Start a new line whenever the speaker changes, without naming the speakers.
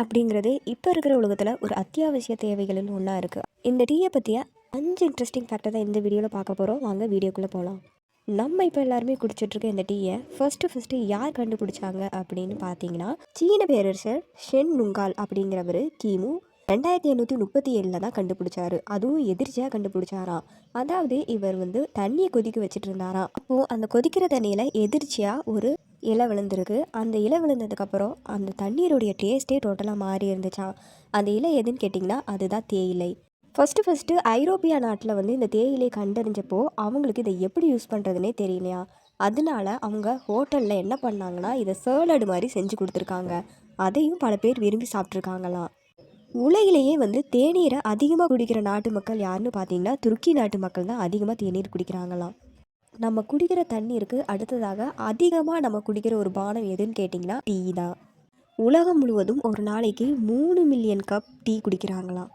அப்படிங்கிறது இப்போ இருக்கிற உலகத்தில் ஒரு அத்தியாவசிய தேவைகளில் ஒன்றா இருக்குது. இந்த டீயை பற்றிய 5 இன்ட்ரெஸ்டிங் ஃபேக்டர் தான் இந்த வீடியோவில் பார்க்க போகிறோம். வாங்க வீடியோக்குள்ளே போகலாம். நம்ம இப்போ எல்லாருமே குடிச்சிட்ருக்க இந்த டீயை ஃபர்ஸ்ட்டு யார் கண்டுபிடிச்சாங்க அப்படின்னு பார்த்தீங்கன்னா, சீன பேரரசர் ஷென் நுங்கால் அப்படிங்கிறவர் கிமு 2837 தான் கண்டுபிடிச்சாரு. அதுவும் எதிர்ச்சியாக கண்டுபிடிச்சாராம். அதாவது இவர் தண்ணியை கொதிக்க வச்சுட்டு இருந்தாராம். அப்போது அந்த கொதிக்கிற தண்ணியில் எதிர்ச்சியாக ஒரு இலை விழுந்திருக்கு. அந்த இலை விழுந்ததுக்கப்புறம் அந்த தண்ணீருடைய டேஸ்ட்டே டோட்டலாக மாறி இருந்துச்சான். அந்த இலை எதுன்னு கேட்டிங்கன்னா அதுதான் தேயிலை. ஃபஸ்ட்டு ஐரோப்பியா நாட்டில் இந்த தேயிலை கண்டறிஞ்சப்போ அவங்களுக்கு இதை எப்படி யூஸ் பண்ணுறதுனே தெரியலையா. அதனால அவங்க ஹோட்டலில் என்ன பண்ணாங்கன்னா இதை சேலடு மாதிரி செஞ்சு கொடுத்துருக்காங்க. அதையும் பல பேர் விரும்பி சாப்பிட்ருக்காங்களாம். உலகிலேயே தேநீரை அதிகமாக குடிக்கிற நாட்டு மக்கள் யாருன்னு பார்த்தீங்கன்னா துருக்கி நாட்டு மக்கள் தான் அதிகமாக தேநீர் குடிக்கிறாங்களாம். நம்ம குடிக்கிற தண்ணீருக்கு அடுத்ததாக அதிகமாக நம்ம குடிக்கிற ஒரு பானம் எதுன்னு கேட்டிங்கன்னா டீ தான். உலகம் முழுவதும் ஒரு நாளைக்கு 3 மில்லியன் கப் டீ குடிக்கிறாங்களாம்.